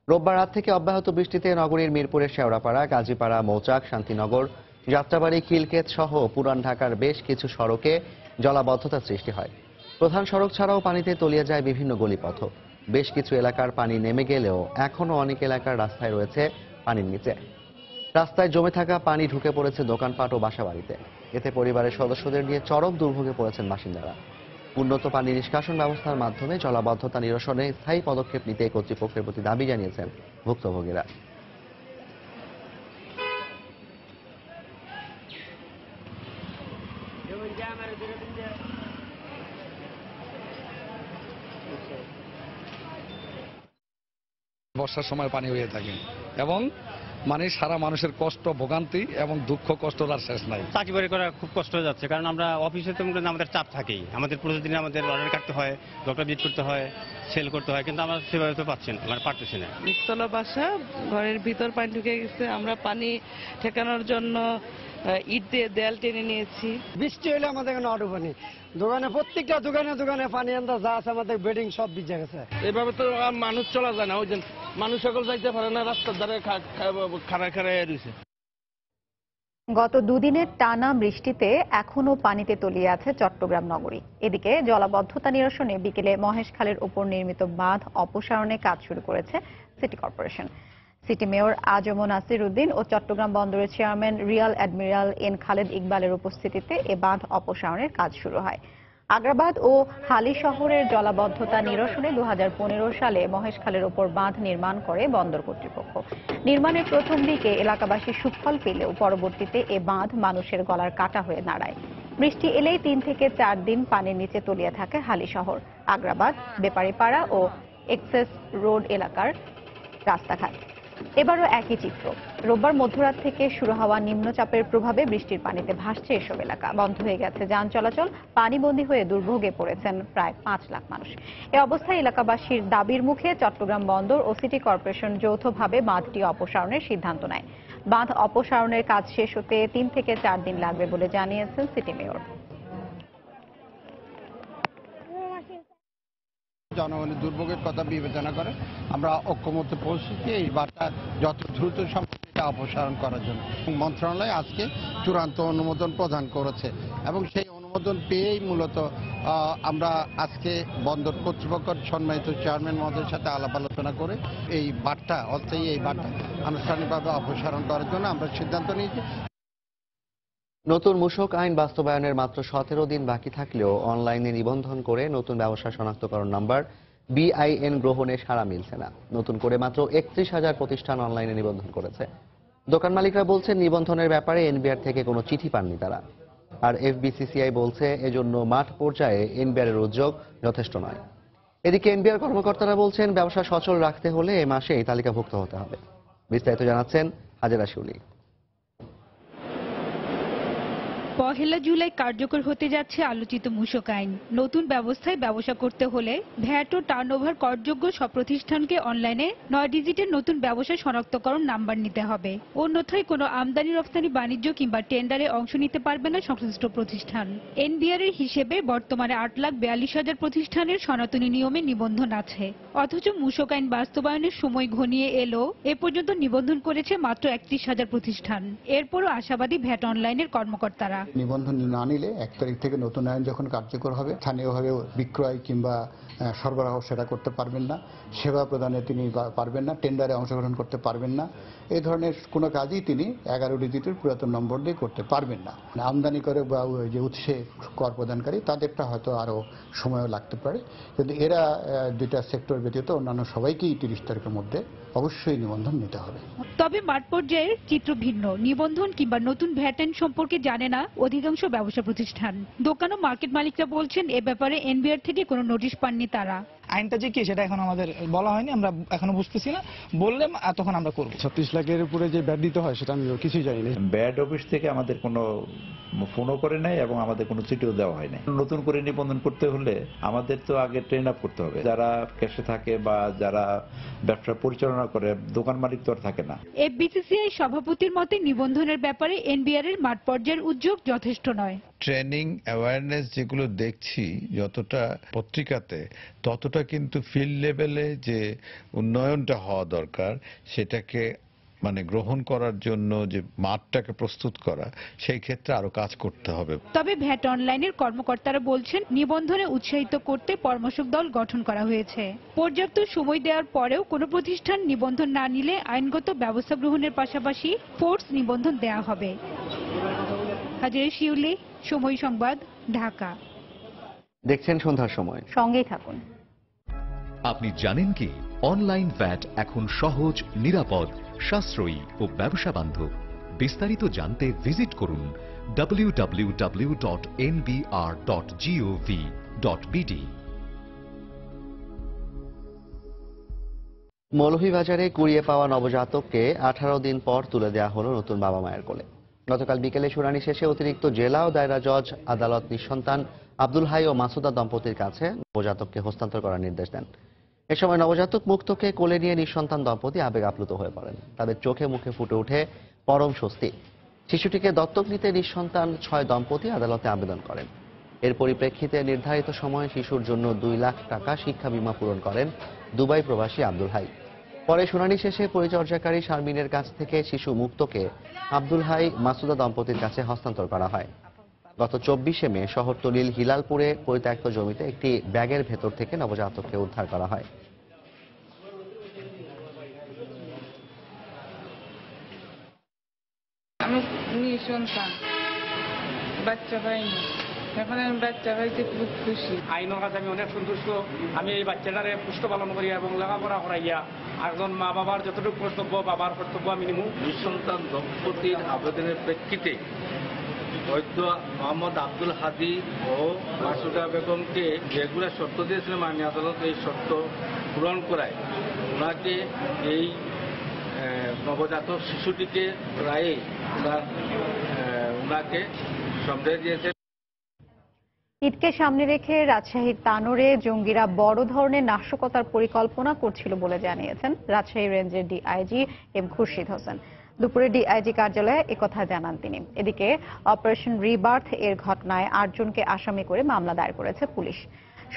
রোববার রাত থেকে অব্যাহত বৃষ্টিতে নগরীর মিরপুরের শেওড়াপাড়া, গাজীপাড়া, মৌচাক, শান্তিনগর, যাত্রাবাড়ি, খিলক্ষেত সহ পুরান ঢাকার বেশ কিছু সড়কে জলাবদ্ধতার সৃষ্টি হয়। প্রধান সড়ক ছাড়াও পানিতে তলিয়ে যায় বিভিন্ন গলিপথ। বেশ কিছু এলাকার পানি নেমে গেলেও এখনও অনেক এলাকার রাস্তায় রয়েছে পানির নিচে। রাস্তায় জমে থাকা পানি ঢুকে পড়েছে দোকানপাট ও বাসাবাড়িতে। এতে পরিবারের সদস্যদের নিয়ে চরম দুর্ভোগে পড়েছেন বাসিন্দারা। উন্নত পানি নিষ্কাশন ব্যবস্থার মাধ্যমে জলাবদ্ধতা নিরসনে স্থায়ী পদক্ষেপ নিতে কর্তৃপক্ষের প্রতি দাবি জানিয়েছেন ভুক্তভোগীরা। বর্ষার সময় পানি হয়ে থাকে এবং মানে সারা মানুষের কষ্ট, ভোগান্তি এবং দুঃখ কষ্টর আর শেষ নাই। চাকরি বাড়ি করা খুব কষ্ট হয়ে যাচ্ছে, কারণ আমরা অফিসে তো আমাদের চাপ থাকেই, আমাদের প্রতিদিন আমাদের অর্ডার কাটতে হয়, ডক্টর ভিজিট করতে হয়, সেল করতে হয়, কিন্তু আমরা সেভাবে তো পাচ্ছি না, মানে পারতেছি না। নিচতলা বাসা, ঘরের ভিতর পানি ঢুকে গেছে। আমরা পানি ঠেকানোর জন্য ইট দিয়ে দেয়াল টেনে নিয়েছি। বৃষ্টি হলে আমাদের এখানে অটো পানি, দোকানে প্রত্যেকটা দোকানে পানি আনতে যা আছে আমাদের বেডিং সব ভিজে গেছে। এভাবে তো মানুষ চলা যায় না, ওই যে মানুষ সকল যাইতে পারে না, রাস্তার ধারে খাড়ায় রয়েছে। গত দুদিনের টানা বৃষ্টিতে এখনো পানিতে তলিয়ে আছে চট্টগ্রাম নগরী। এদিকে জলাবদ্ধতা নিরসনে বিকেলে মহেশখালের উপর নির্মিত বাঁধ অপসারণে কাজ শুরু করেছে সিটি কর্পোরেশন। সিটি মেয়র আজম নাসির উদ্দিন ও চট্টগ্রাম বন্দরের chairman Real admiral N Khaled ইকবালের উপস্থিতিতে এ বাঁধ অপসারণের কাজ শুরু হয়। আগ্রাবাদ ও হালি শহরের জলাবদ্ধতা নিরসনে 2015 সালে মহেশখালের উপর বাঁধ নির্মাণ করে বন্দর কর্তৃপক্ষ। নির্মাণের প্রথম দিকে এলাকাবাসী সুফল পেলেও পরবর্তীতে এ বাঁধ মানুষের গলার কাটা হয়ে দাঁড়ায়। বৃষ্টি এলেই 3 থেকে 4 দিন পানির নিচে তলিয়ে থাকে হালি শহর, আগ্রাবাদ, বেপারীপাড়া ও এক্সেস রোড এলাকার রাস্তাঘাট। এবারও একই চিত্র। রোববার মধ্যরাত থেকে শুরু হওয়া নিম্নচাপের প্রভাবে বৃষ্টির পানিতে ভাসছে এসব এলাকা। বন্ধ হয়ে গেছে যান চলাচল, পানিবন্দী হয়ে দুর্ভোগে পড়েছেন প্রায় 5 লাখ মানুষ। এ অবস্থায় এলাকাবাসীর দাবির মুখে চট্টগ্রাম বন্দর ও সিটি কর্পোরেশন যৌথভাবে বাঁধটি অপসারণের সিদ্ধান্ত নেয়। বাঁধ অপসারণের কাজ শেষ হতে 3 থেকে 4 দিন লাগবে বলে জানিয়েছেন সিটি মেয়র। জনগণের দুর্ভোগের কথা বিবেচনা করে আমরা ঐক্যমত্যে পৌঁছেছি এই বার্তা যত দ্রুত সম্ভব এটা অপসারণ করার জন্য। মন্ত্রণালয় আজকে চূড়ান্ত অনুমোদন প্রদান করেছে এবং সেই অনুমোদন পেয়েই মূলত আমরা আজকে বন্দর কর্তৃপক্ষের সম্মানিত চেয়ারম্যান মহোদয়ের সাথে আলাপ আলোচনা করে এই বার্তা অস্থায়ী এই বার্তা আনুষ্ঠানিকভাবে অপসারণ করার জন্য আমরা সিদ্ধান্ত নিয়েছি। নতুন মূসক আইন বাস্তবায়নের মাত্র 17 দিন বাকি থাকলেও অনলাইনে নিবন্ধন করে নতুন ব্যবসা শনাক্তকরণ নাম্বার BIN গ্রহণে সাড়া মিলছে না। নতুন করে মাত্র 31,000 প্রতিষ্ঠান অনলাইনে নিবন্ধন করেছে। দোকান মালিকরা বলছেন নিবন্ধনের ব্যাপারে NBR থেকে কোনো চিঠি পাননি তারা। আর FBCCI বলছে এজন্য মাঠ পর্যায়ে NBR এর উদ্যোগ যথেষ্ট নয়। এদিকে NBR কর্মকর্তারা বলছেন ব্যবসা সচল রাখতে হলে এ মাসেই তালিকাভুক্ত হতে হবে। বিস্তারিত জানাচ্ছেন হাজেরা শিউলি। 1 জুলাই কার্যকর হতে যাচ্ছে আলোচিত মূসক আইন। নতুন ব্যবস্থায় ব্যবসা করতে হলে ভ্যাট ও টার্নওভার করযোগ্য সব প্রতিষ্ঠানকে অনলাইনে 9 ডিজিটের নতুন ব্যবসা শনাক্তকরণ নাম্বার নিতে হবে। অন্যথায় কোনো আমদানি রপ্তানি বাণিজ্য কিংবা টেন্ডারে অংশ নিতে পারবে না সংশ্লিষ্ট প্রতিষ্ঠান। NBR এর হিসেবে বর্তমানে 8,42,000 প্রতিষ্ঠানের সনাতনী নিয়মে নিবন্ধন আছে। অথচ মূসক আইন বাস্তবায়নের সময় ঘনিয়ে এলো এ পর্যন্ত নিবন্ধন করেছে মাত্র 31,000 প্রতিষ্ঠান। এরপরও আশাবাদী ভ্যাট অনলাইনের কর্মকর্তারা। নিবন্ধন না নিলে 1 তারিখ থেকে নতুন আইন যখন কার্যকর হবে স্থানীয়ভাবে বিক্রয় কিংবা সরবরাহ সেটা করতে পারবেন না, সেবা প্রদানে তিনি পারবেন না, টেন্ডারে অংশগ্রহণ করতে পারবেন না, এই ধরনের কোনো কাজই তিনি 11 ডিজিটের পুরাতন নম্বর দিয়ে করতে পারবেন না। আমদানি করে বা যে উৎসে কর প্রদানকারী তাদেরটা হয়তো আরও সময়ও লাগতে পারে, কিন্তু এরা দুইটা সেক্টর ব্যতীত অন্যান্য সবাইকেই 30 তারিখের মধ্যে অবশ্যই নিবন্ধন নিতে হবে। তবে মাঠ পর্যায়ের চিত্র ভিন্ন। নিবন্ধন কিংবা নতুন ভ্যাট আইন সম্পর্কে জানে না অধিকাংশ ব্যবসা প্রতিষ্ঠান। দোকান ও মার্কেট মালিকরা বলছেন এ ব্যাপারে NBR থেকে কোনো নোটিশ পাননি তারা। আইনটা যে কি সেটা এখন আমাদের বলা হয়নি, আমরা এখনো বুঝতেছি না, বললে তখন আমরা করব। 36 লাখের উপরে যে ব্যাট দিতে হয় সেটা আমি কিছুই জানি না। ব্যাট অফিস থেকে আমাদের কোনো ফোনও করে নাই এবং আমাদের কোনো চিঠিও দেওয়া হয় নাই। নতুন করে নিবন্ধন করতে হলে আমাদের তো আগে ট্রেন আপ করতে হবে। যারা ক্যাশে থাকে বা যারা ব্যবসা পরিচালনা করে, দোকান মালিক তো আর থাকে না। FBCCI সভাপতির মতে নিবন্ধনের ব্যাপারে NBR এর মাঠ পর্যায়ের উদ্যোগ যথেষ্ট নয়। ট্রেনিং অ্যাওয়ারনেস যেগুলো দেখছি যতটা পত্রিকাতে, ততটা কিন্তু ফিল্ড লেভেলে যে উন্নয়নটা হওয়া দরকার সেটাকে মানে গ্রহণ করার জন্য যে মাঠটাকে প্রস্তুত করা, সেই ক্ষেত্রে আরো কাজ করতে হবে। তবে ভ্যাট অনলাইনের কর্মকর্তারা বলছেন, নিবন্ধনে উৎসাহিত করতে পরামর্শক দল গঠন করা হয়েছে। পর্যাপ্ত সময় দেওয়ার পরেও কোনো প্রতিষ্ঠান নিবন্ধন না নিলে আইনগত ব্যবস্থা গ্রহণের পাশাপাশি ফোর্স নিবন্ধন দেওয়া হবে। হাজিরা শিউলি, সময় সংবাদ, ঢাকা। দেখছেন সন্ধ্যার সময়, সঙ্গেই থাকুন। আপনি জানেন কি অনলাইন ভ্যাট এখন সহজ, নিরাপদ, সাশ্রয়ী ও ব্যবসা বান্ধব। বিস্তারিত জানতে ভিজিট করুন www.nbr.gov.bd। মৌলভীবাজারে কুড়িয়ে পাওয়া নবজাতককে 18 দিন পর তুলে দেওয়া হলো নতুন বাবা মায়ের কোলে। গতকাল বিকেলে শুনানি শেষে অতিরিক্ত জেলা ও দায়রা জজ আদালত নিঃসন্তান আব্দুল হাই ও মাসুদা দম্পতির কাছে নবজাতককে হস্তান্তর করার নির্দেশ দেন। এ সময় নবজাতক মুক্তকে কোলে নিয়ে নিঃসন্তান দম্পতি আবেগ আপ্লুত হয়ে পড়েন। তাদের চোখে মুখে ফুটে ওঠে পরম স্বস্তি। শিশুটিকে দত্তক নিতে নিঃসন্তান 6 দম্পতি আদালতে আবেদন করেন। এর পরিপ্রেক্ষিতে নির্ধারিত সময়ে শিশুর জন্য 2 লাখ টাকা শিক্ষা বীমা পূরণ করেন দুবাই প্রবাসী আব্দুল হাই। পরে শুনানি শেষে পরিচর্যাকারী শারমিনের কাছ থেকে শিশু মুক্তকে আব্দুল হাই মাসুদা দম্পতির কাছে হস্তান্তর করা হয়। গত 24শে মে শহরতলির হিলালপুরে পরিত্যক্ত জমিতে একটি ব্যাগের ভেতর থেকে নবজাতককে উদ্ধার করা হয়। আমি নিঃসন্তান, বাচ্চা পাইনি, এখন আমি বাচ্চা পাইতে খুব খুশি। আইনের কাছে আমি অনেক সন্তুষ্ট। আমি এই বাচ্চাটারে পুষ্ট পালন করি এবং লেখাপড়া করাইয়া একজন মা বাবার যতটুকু কর্তব্য, বাবার কর্তব্য আমি নিমু। নিঃসন্তান দম্পতির আবেদনের প্রেক্ষিতে বৈদ্য মোহাম্মদ আব্দুল হাদি ও মাসুদা বেগমকে যেগুলো শর্ত দিয়েছিলেন মাননীয় আদালত এই শর্ত পূরণ করায় ওনাকে এই নবজাতক শিশুটিকে প্রায় ওনাকে সম্মান দিয়েছে। ঈদকে সামনে রেখে রাজশাহীর তানোরে জঙ্গিরা বড় ধরনের নাশকতার পরিকল্পনা করছিল বলে জানিয়েছেন রাজশাহী রেঞ্জের ডিআইজি এম খুরশিদ হোসেন। দুপুরে ডিআইজি কার্যালয়ে একথা জানান তিনি। এদিকে অপারেশন রিবার্থ এর ঘটনায় 8 জনকে আসামি করে মামলা দায়ের করেছে পুলিশ।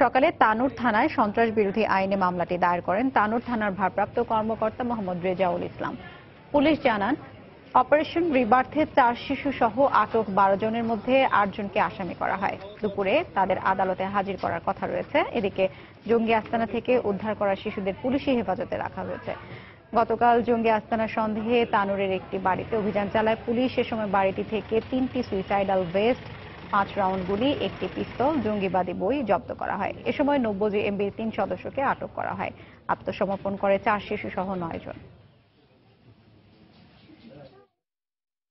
সকালে তানোর থানায় সন্ত্রাস বিরোধী আইনে মামলাটি দায়ের করেন তানোর থানার ভারপ্রাপ্ত কর্মকর্তা মোহাম্মদ রেজাউল ইসলাম। পুলিশ জানান, অপারেশন রিবার্থে 4 শিশু সহ আটক 12 জনের মধ্যে 8 জনকে আসামি করা হয়। দুপুরে তাদের আদালতে হাজির করার কথা রয়েছে। এদিকে জঙ্গি আস্তানা থেকে উদ্ধার করা শিশুদের পুলিশি হেফাজতে রাখা হয়েছে। গতকাল জঙ্গি আস্তানা সন্দেহে তানোরের একটি বাড়িতে অভিযান চালায় পুলিশ। এ সময় বাড়িটি থেকে 3টি সুইসাইডাল ভেস্ট, 5 রাউন্ড গুলি, একটি পিস্তল, জঙ্গিবাদী বই জব্দ করা হয়। এ সময় 90 জেএমবির 3 সদস্যকে আটক করা হয়। আত্মসমর্পণ করে 4 শিশু সহ 9 জন।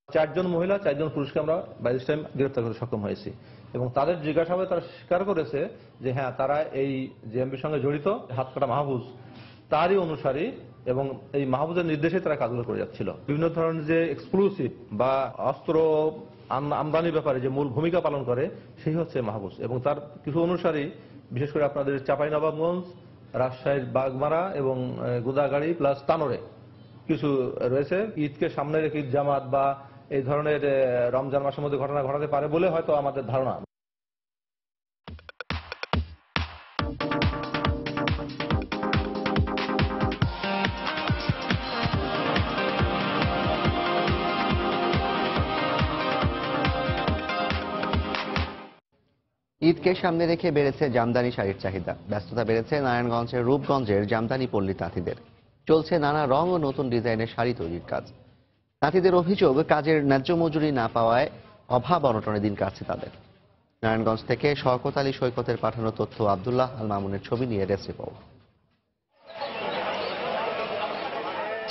4 জন মহিলা 4 জন পুরুষকে আমরা বাই দিস টাইম গ্রেফতার করতে সক্ষম হয়েছি এবং তাদের জিজ্ঞাসাবাদে তারা স্বীকার করেছে যে হ্যাঁ, তারা এই জেএমবির সঙ্গে জড়িত। হাতকাটা মাহফুজ তারই অনুসারী এবং এই মাহফুজের নির্দেশে তারা কাজগুলো করে যাচ্ছিল। বিভিন্ন ধরনের যে এক্সক্লুসিভ বা অস্ত্র আমদানির ব্যাপারে যে মূল ভূমিকা পালন করে সেই হচ্ছে মাহফুজ এবং তার কিছু অনুসারী, বিশেষ করে আপনাদের চাঁপাইনবাবগঞ্জ, রাজশাহীর বাগমারা এবং গোদাগাড়ি প্লাস তানোরে কিছু রয়েছে। ঈদকে সামনে রেখে ঈদ জামাত বা এই ধরনের রমজান মাসের মধ্যে ঘটনা ঘটাতে পারে বলে হয়তো আমাদের ধারণা। ঈদকে সামনে রেখে বেড়েছে জামদানি শাড়ির চাহিদা। ব্যস্ততা বেড়েছে নারায়ণগঞ্জের রূপগঞ্জের জামদানি পল্লী তাঁতিদের। চলছে নানা রং ও নতুন ডিজাইনের শাড়ি তৈরির কাজ। তাঁতিদের অভিযোগ, কাজের ন্যায্য মজুরি না পাওয়ায় অভাব অনটনে দিন কাটছে তাদের। নারায়ণগঞ্জ থেকে শওকত আলী সৈকতের পাঠানো তথ্য, আব্দুল্লাহ আল মামুনের ছবি নিয়ে ডেস্ক রিপোর্ট।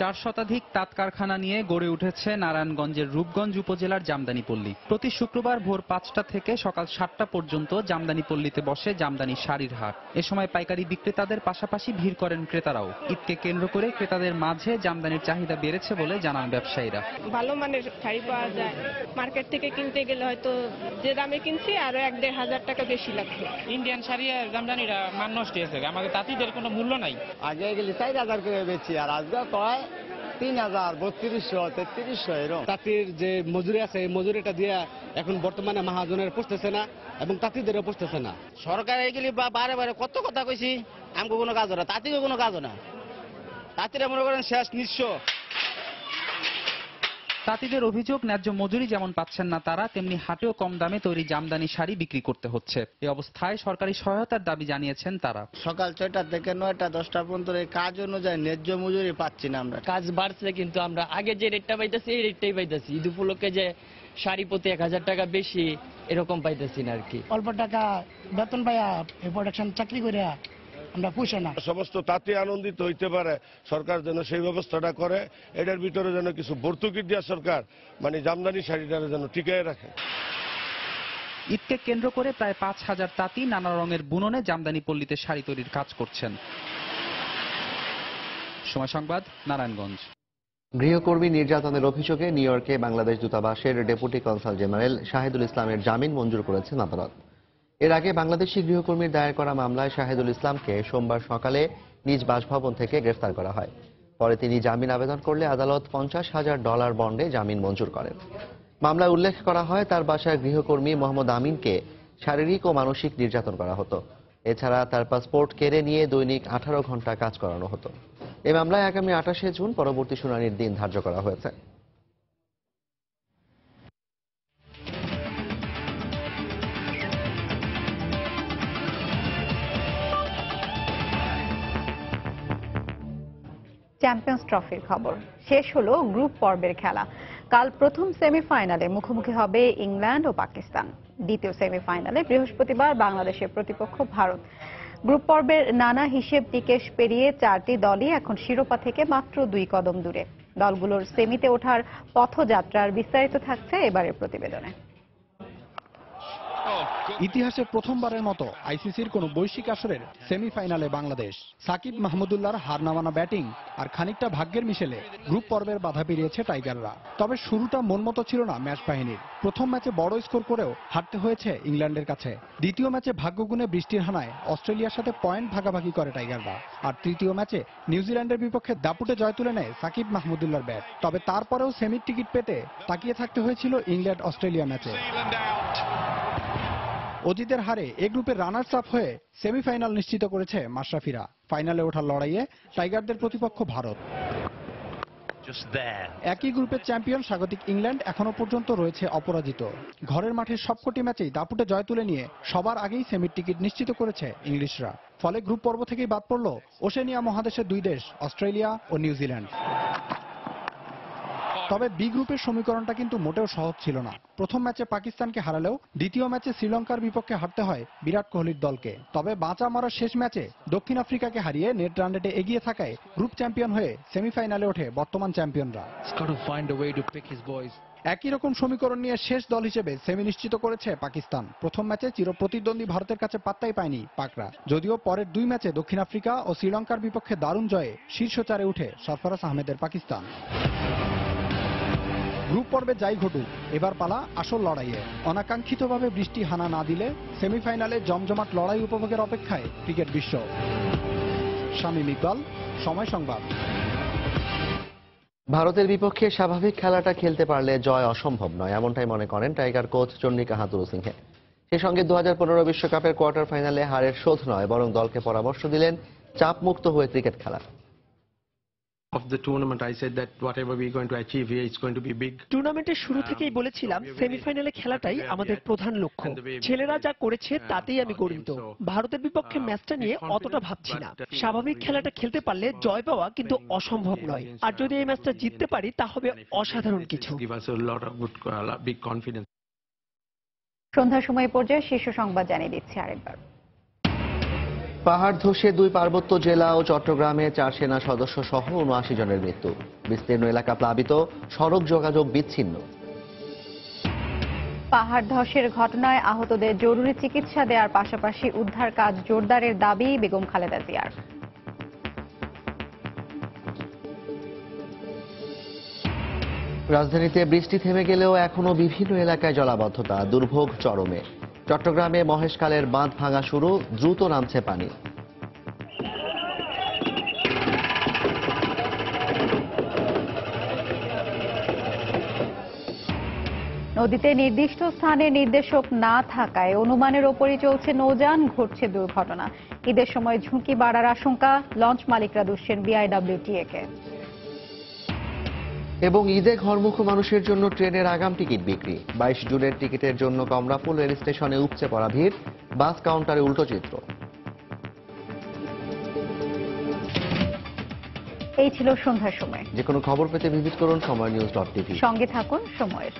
4 শতাধিক তাঁত কারখানা নিয়ে গড়ে উঠেছে নারায়ণগঞ্জের রূপগঞ্জ উপজেলার জামদানি পল্লী। প্রতি শুক্রবার ভোর 5টা থেকে সকাল 7টা পর্যন্ত জামদানি পল্লীতে বসে জামদানি শাড়ির হাট। এ সময় পাইকারি বিক্রেতাদের পাশাপাশি ভিড় করেন ক্রেতারাও। ঈদকে কেন্দ্র করে ক্রেতাদের মাঝে জামদানির চাহিদা বেড়েছে বলে জানান ব্যবসায়ীরা। ভালো মানের শাড়ি পাওয়া যায়। মার্কেট থেকে কিনতে গেলে হয়তো যে দামে কিনছি আরো 1-1.5 হাজার টাকা বেশি লাগবে। ইন্ডিয়ান শাড়ি আর জামদানিরা মান নষ্ট হয়েছে, আমাদের তাঁতিদের কোনো মূল্য নাই। আগে গেলে 4,000 করে বেচি আর আজকে কয় 3,000, 3200, 3300 এরকম। তাঁতির যে মজুরি আছে এই মজুরিটা দিয়ে এখন বর্তমানে মহাজনের পুষতেছে না এবং তাঁতিদেরও পুষতেছে না। সরকার এইগুলি বারে বারে কত কথা কইছি, আমাকে কোনো কাজ না, তাঁতিকে কোনো কাজ না। তাঁতিরা মনে করেন শেষ নিঃস্ব। তাঁতিদের অভিযোগ, ন্যায্য মজুরি যেমন পাচ্ছেন না তারা, তেমনি হাটেও কম দামে তৈরি জামদানি শাড়ি বিক্রি করতে হচ্ছে। এই অবস্থায় সরকারি সহায়তার দাবি জানিয়েছেন তারা। সকাল 6টা থেকে 9টা 10টা পর্যন্ত এই কাজ অনুযায়ী ন্যায্য মজুরি পাচ্ছি না আমরা। কাজ বাড়ছে কিন্তু আমরা আগে যে রেটটা পাইতেছি এই রেটটাই পাইতেছি। ঈদ উপলক্ষে যে শাড়ি প্রতি 1000 টাকা বেশি এরকম পাইতেছি না আর কি। অল্প টাকা বেতন পাইয়া প্রোডাকশন চাকরি করে আমরা পুষে না। সমস্ত তাতে আনন্দিত হইতে পারে, সরকার যেন সেই ব্যবস্থাটা করে। এটার ভিতরে যেন কিছু ভর্তুকি দিয়া সরকার জামদানি শাড়িটা যেন টিকিয়ে রাখে। ঈদকে কেন্দ্র করে প্রায় 5000 তাঁতি নানা রঙের বুননে জামদানি পল্লীতে শাড়ি তৈরির কাজ করছেন। সময় সংবাদ, নারায়ণগঞ্জ। গৃহকর্মী নির্যাতনের অভিযোগে নিউ ইয়র্কে বাংলাদেশ দূতাবাসের ডেপুটি কনসাল জেনারেল শাহিদুল ইসলামের জামিন মঞ্জুর করেছেন আদালত। এর আগে বাংলাদেশি গৃহকর্মীর দায়ের করা মামলায় শাহিদুল ইসলামকে সোমবার সকালে নিজ বাসভবন থেকে গ্রেফতার করা হয়। পরে তিনি জামিন আবেদন করলে আদালত $50,000 বন্ডে জামিন মঞ্জুর করেন। মামলায় উল্লেখ করা হয়, তার বাসায় গৃহকর্মী মোহাম্মদ আমিনকে শারীরিক ও মানসিক নির্যাতন করা হতো। এছাড়া তার পাসপোর্ট কেড়ে নিয়ে দৈনিক 18 ঘন্টা কাজ করানো হতো। এই মামলায় আগামী 28 জুন পরবর্তী শুনানির দিন ধার্য করা হয়েছে। চ্যাম্পিয়ন্স ট্রফির খবর। শেষ হলো গ্রুপ পর্বের খেলা। কাল প্রথম সেমিফাইনালে মুখোমুখি হবে ইংল্যান্ড ও পাকিস্তান। দ্বিতীয় সেমিফাইনালে বৃহস্পতিবার বাংলাদেশের প্রতিপক্ষ ভারত। গ্রুপ পর্বের নানা হিসেব নিকেশ পেরিয়ে 4টি দলই এখন শিরোপা থেকে মাত্র 2 কদম দূরে। দলগুলোর সেমিতে ওঠার পথযাত্রার বিস্তারিত থাকছে এবারের প্রতিবেদনে। ইতিহাসে প্রথমবারের মতো আইসিসির কোন বৈশ্বিক আসরের সেমিফাইনালে বাংলাদেশ। সাকিব মাহমুদুল্লাহর হার নামানো ব্যাটিং আর খানিকটা ভাগ্যের মিশেলে গ্রুপ পর্বের বাধা পেরিয়েছে টাইগাররা। তবে শুরুটা মনমতো ছিল না ম্যাচ বাহিনীর। প্রথম ম্যাচে বড় স্কোর করেও হারতে হয়েছে ইংল্যান্ডের কাছে। দ্বিতীয় ম্যাচে ভাগ্যগুণে বৃষ্টির হানায় অস্ট্রেলিয়ার সাথে পয়েন্ট ভাগাভাগি করে টাইগাররা। আর তৃতীয় ম্যাচে নিউজিল্যান্ডের বিপক্ষে দাপুটে জয় তুলে নেয় সাকিব মাহমুদুল্লাহর ব্যাট। তবে তারপরেও সেমির টিকিট পেতে তাকিয়ে থাকতে হয়েছিল ইংল্যান্ড অস্ট্রেলিয়া ম্যাচে। অজিতের হারে এ গ্রুপের রানার্স আপ হয়ে সেমিফাইনাল নিশ্চিত করেছে মাশরাফিরা। ফাইনালে ওঠার লড়াইয়ে টাইগারদের প্রতিপক্ষ ভারত। একই গ্রুপের চ্যাম্পিয়ন স্বাগতিক ইংল্যান্ড এখনো পর্যন্ত রয়েছে অপরাজিত। ঘরের মাঠের সবকটি ম্যাচেই দাপুটে জয় তুলে নিয়ে সবার আগেই সেমির টিকিট নিশ্চিত করেছে ইংলিশরা। ফলে গ্রুপ পর্ব থেকেই বাদ পড়ল ওশেনিয়া মহাদেশের 2 দেশ অস্ট্রেলিয়া ও নিউজিল্যান্ড। তবে বি গ্রুপের সমীকরণটা কিন্তু মোটেও সহজ ছিল না। প্রথম ম্যাচে পাকিস্তানকে হারালেও দ্বিতীয় ম্যাচে শ্রীলঙ্কার বিপক্ষে হারতে হয় বিরাট কোহলির দলকে। তবে বাঁচা মরার শেষ ম্যাচে দক্ষিণ আফ্রিকাকে হারিয়ে নেট রান রেটে এগিয়ে থাকায় গ্রুপ চ্যাম্পিয়ন হয়ে সেমিফাইনালে ওঠে বর্তমান চ্যাম্পিয়নরা। একই রকম সমীকরণ নিয়ে শেষ দল হিসেবে সেমি নিশ্চিত করেছে পাকিস্তান। প্রথম ম্যাচে চিরপ্রতিদ্বন্দ্বী ভারতের কাছে পাত্তাই পায়নি পাকরা। যদিও পরের 2 ম্যাচে দক্ষিণ আফ্রিকা ও শ্রীলঙ্কার বিপক্ষে দারুণ জয়ে শীর্ষ 4-এ উঠে সরফরাজ আহমেদের পাকিস্তান। গ্রুপ পর্বে যাই ঘটুক, এবার পালা আসল লড়াইয়ে। অনাকাঙ্ক্ষিতভাবে বৃষ্টি হানা না দিলে সেমিফাইনালে জমজমাট লড়াই উপভোগের অপেক্ষায় ক্রিকেট বিশ্ব। শামীম ইকবাল, সময় সংবাদ। ভারতের বিপক্ষে স্বাভাবিক খেলাটা খেলতে পারলে জয় অসম্ভব নয়, এমনটাই মনে করেন টাইগার কোচ চন্ডিকা হাথুরুসিংহে। সেই সঙ্গে 2015 বিশ্বকাপের কোয়ার্টার ফাইনালে হারের শোধ নয়, বরং দলকে পরামর্শ দিলেন চাপমুক্ত হয়ে ক্রিকেট খেলা। টুর্নামেন্টের শুরু থেকেই বলেছিলাম সেমিফাইনালে খেলাটাই আমাদের প্রধান লক্ষ্য। ছেলেরা যা করেছে তাতেই আমি গর্বিত। ভারতের বিপক্ষে ম্যাচটা নিয়ে অতটা ভাবছি না। স্বাভাবিক খেলাটা খেলতে পারলে জয় পাওয়া কিন্তু অসম্ভব নয়। আর যদি এই ম্যাচটা জিততে পারি তা হবে অসাধারণ কিছু। সন্ধ্যার সময় পর্যায়ে শীর্ষ সংবাদ জানিয়ে দিচ্ছি আরেকবার। পাহাড় ধসে 2 পার্বত্য জেলা ও চট্টগ্রামে 4 সেনা সদস্য সহ 79 জনের মৃত্যু। বিস্তীর্ণ এলাকা প্লাবিত, সড়ক যোগাযোগ বিচ্ছিন্ন। পাহাড় ধসের ঘটনায় আহতদের জরুরি চিকিৎসা দেওয়ার পাশাপাশি উদ্ধার কাজ জোরদারের দাবি বেগম খালেদা জিয়ার। রাজধানীতে বৃষ্টি থেমে গেলেও এখনো বিভিন্ন এলাকায় জলাবদ্ধতা, দুর্ভোগ চরমে। চট্টগ্রামে মহেশখালের বাঁধ ভাঙা শুরু, দ্রুত নামছে পানি। নদীতে নির্দিষ্ট স্থানে নির্দেশক না থাকায় অনুমানের ওপরই চলছে নৌযান, ঘটছে দুর্ঘটনা। ঈদের সময় ঝুঁকি বাড়ার আশঙ্কা, লঞ্চ মালিকরা দুষছেন বিআইডব্লিউটিএ কে। এবং ঈদে ঘরমুখ মানুষের জন্য ট্রেনের আগাম টিকিট বিক্রি। 22 জুনের টিকিটের জন্য কমলাপুর রেল স্টেশনে উপচে পড়া ভিড়, বাস কাউন্টারে উল্টো চিত্র। এই ছিল সন্ধ্যার সময়। যে কোনো খবর পেতে ভিজিট করুন সময়নিউজ.tv। সঙ্গে থাকুন সময়ের।